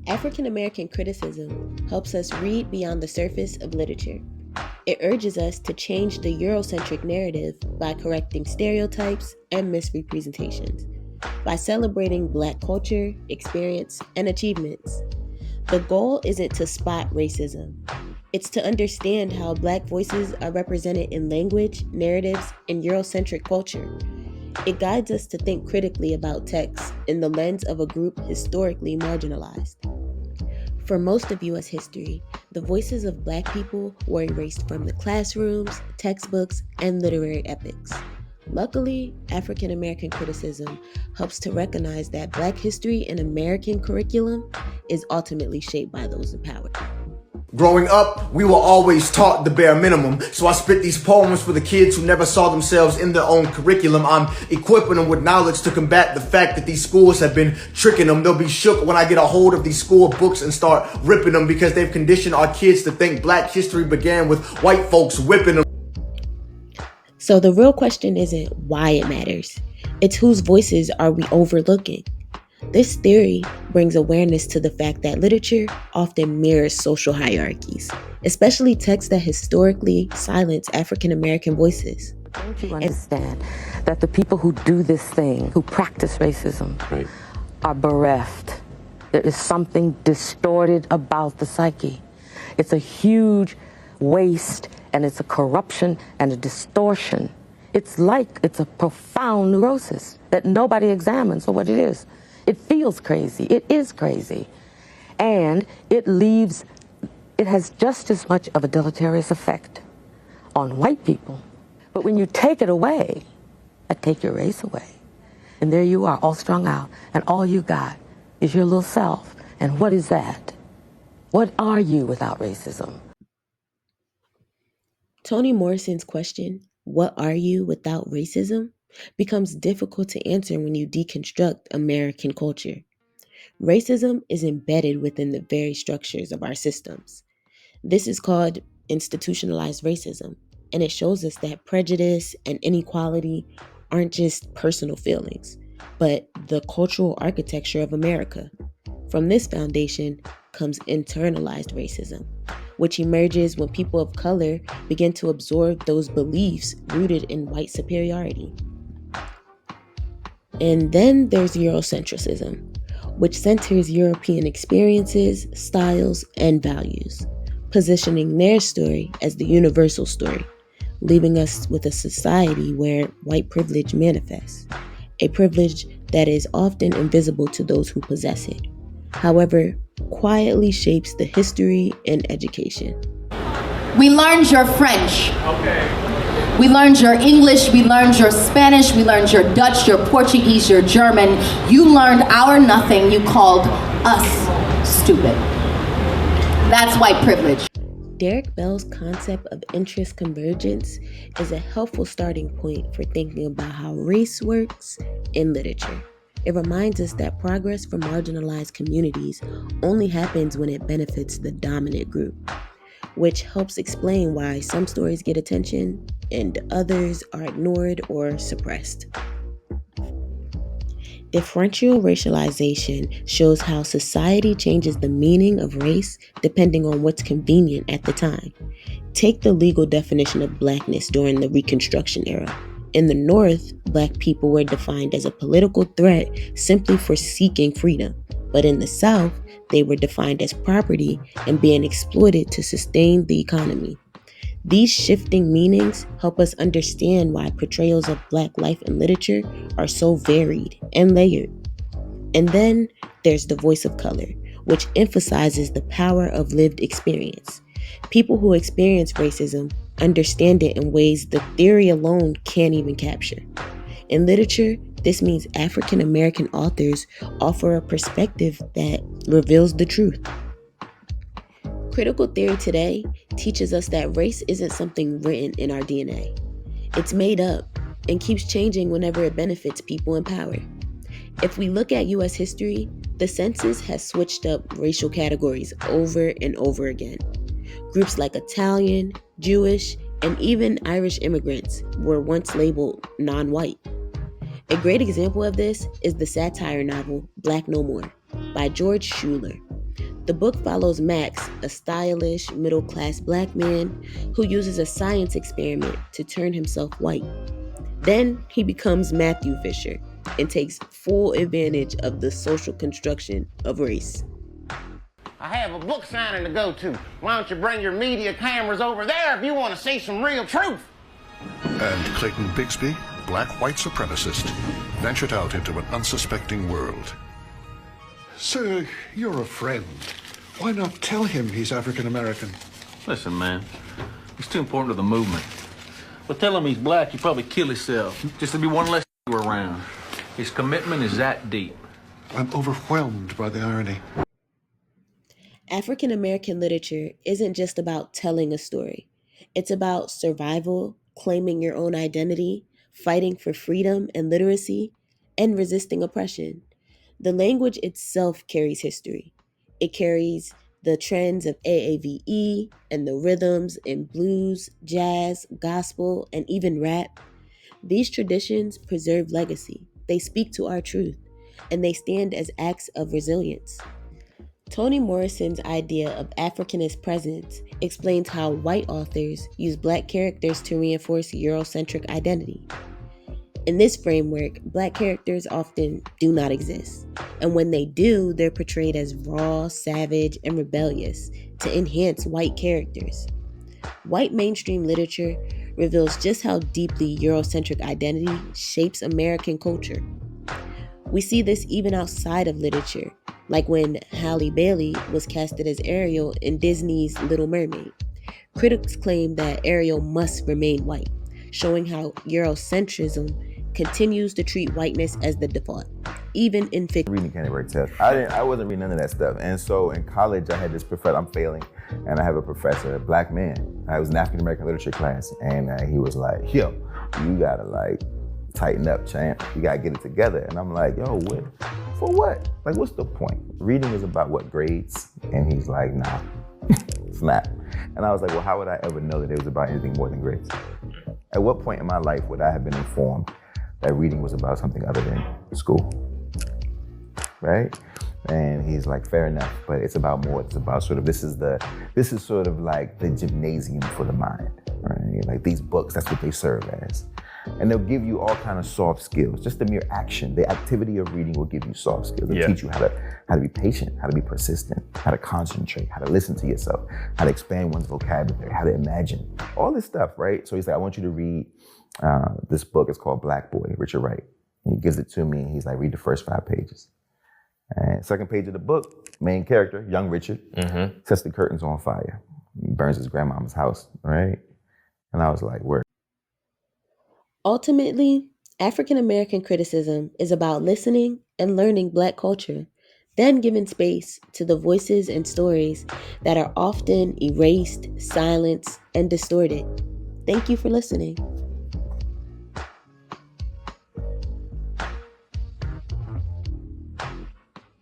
African American criticism helps us read beyond the surface of literature. It urges us to change the Eurocentric narrative by correcting stereotypes and misrepresentations, by celebrating Black culture, experience, and achievements. The goal isn't to spot racism, it's to understand how Black voices are represented in language, narratives, and Eurocentric culture. It guides us to think critically about texts in the lens of a group historically marginalized. For most of U.S. history, the voices of Black people were erased from the classrooms, textbooks, and literary epics. Luckily, African American criticism helps to recognize that Black history in American curriculum is ultimately shaped by those in power. Growing up, we were always taught the bare minimum, so I spit these poems for the kids who never saw themselves in their own curriculum. I'm equipping them with knowledge to combat the fact that these schools have been tricking them. They'll be shook when I get a hold of these school books and start ripping them because they've conditioned our kids to think Black history began with white folks whipping them. So the real question isn't why it matters, it's whose voices are we overlooking? This theory brings awareness to the fact that literature often mirrors social hierarchies, especially texts that historically silence African American voices. Don't you understand that the people who do this thing, who practice racism, right, are bereft? There is something distorted about the psyche. It's a huge waste, and it's a corruption and a distortion. It's a profound neurosis that nobody examines for what it is. It feels crazy. It is crazy. And it has just as much of a deleterious effect on white people. But when you take it away, I take your race away. And there you are, all strung out. And all you got is your little self. And what is that? What are you without racism? Toni Morrison's question, "What are you without racism?" becomes difficult to answer when you deconstruct American culture. Racism is embedded within the very structures of our systems. This is called institutionalized racism, and it shows us that prejudice and inequality aren't just personal feelings, but the cultural architecture of America. From this foundation comes internalized racism, which emerges when people of color begin to absorb those beliefs rooted in white superiority. And then there's Eurocentrism, which centers European experiences, styles, and values, positioning their story as the universal story, leaving us with a society where white privilege manifests, a privilege that is often invisible to those who possess it, however, quietly shapes the history and education. We learned your French. We learned your English, we learned your Spanish, we learned your Dutch, your Portuguese, your German. You learned our nothing, you called us stupid. That's white privilege. Derek Bell's concept of interest convergence is a helpful starting point for thinking about how race works in literature. It reminds us that progress for marginalized communities only happens when it benefits the dominant group, which helps explain why some stories get attention and others are ignored or suppressed. Differential racialization shows how society changes the meaning of race depending on what's convenient at the time. Take the legal definition of Blackness during the Reconstruction era. In the North, Black people were defined as a political threat simply for seeking freedom, but in the South, they were defined as property and being exploited to sustain the economy. These shifting meanings help us understand why portrayals of Black life in literature are so varied and layered. And then there's the voice of color, which emphasizes the power of lived experience. People who experience racism understand it in ways the theory alone can't even capture. In literature, this means African American authors offer a perspective that reveals the truth. Critical theory today teaches us that race isn't something written in our DNA. It's made up and keeps changing whenever it benefits people in power. If we look at U.S. history, the census has switched up racial categories over and over again. Groups like Italian, Jewish, and even Irish immigrants were once labeled non-white. A great example of this is the satire novel Black No More by George Schuler. The book follows Max, a stylish, middle-class black man who uses a science experiment to turn himself white. Then he becomes Matthew Fisher and takes full advantage of the social construction of race. I have a book signing to go to. Why don't you bring your media cameras over there if you want to see some real truth? And Clayton Bigsby, black-white supremacist, ventured out into an unsuspecting world. Sir, you're a friend. Why not tell him he's African-American? Listen, man, he's too important to the movement. But tell him he's black, he'd probably kill himself, just to be one less around. His commitment is that deep. I'm overwhelmed by the irony. African American literature isn't just about telling a story. It's about survival, claiming your own identity, fighting for freedom and literacy, and resisting oppression. The language itself carries history. It carries the trends of AAVE and the rhythms in blues, jazz, gospel, and even rap. These traditions preserve legacy. They speak to our truth, and they stand as acts of resilience. Toni Morrison's idea of Africanist presence explains how white authors use black characters to reinforce Eurocentric identity. In this framework, black characters often do not exist, and when they do, they're portrayed as raw, savage, and rebellious to enhance white characters. White mainstream literature reveals just how deeply Eurocentric identity shapes American culture. We see this even outside of literature, like when Halle Bailey was casted as Ariel in Disney's Little Mermaid. Critics claim that Ariel must remain white, showing how Eurocentrism continues to treat whiteness as the default, even in fiction. Reading Canterbury Tales. I wasn't reading none of that stuff. And so in college, I had this professor, I'm failing, and I have a professor, a black man. I was in African American literature class, and he was like, yo, you gotta like tighten up, champ. You gotta get it together. And I'm like, yo, what? For what? Like, what's the point? Reading is about what, grades? And he's like, nah, it's not. And I was like, well, how would I ever know that it was about anything more than grades? At what point in my life would I have been informed that reading was about something other than school? Right? And he's like, fair enough, but it's about more. It's about sort of, this is sort of like the gymnasium for the mind, right? Like these books, that's what they serve as. And they'll give you all kind of soft skills. Just the mere action, the activity of reading will give you soft skills. It'll teach you how to be patient, how to be persistent, how to concentrate, how to listen to yourself, how to expand one's vocabulary, how to imagine, all this stuff, right? So he's like, I want you to read this book. It's called Black Boy, Richard Wright. And he gives it to me, and he's like, read the first 5 pages. And second page of the book, main character, young Richard, sets the curtains on fire, burns his grandmama's house, right? And I was like, word. Ultimately, African American criticism is about listening and learning Black culture, then giving space to the voices and stories that are often erased, silenced, and distorted. Thank you for listening.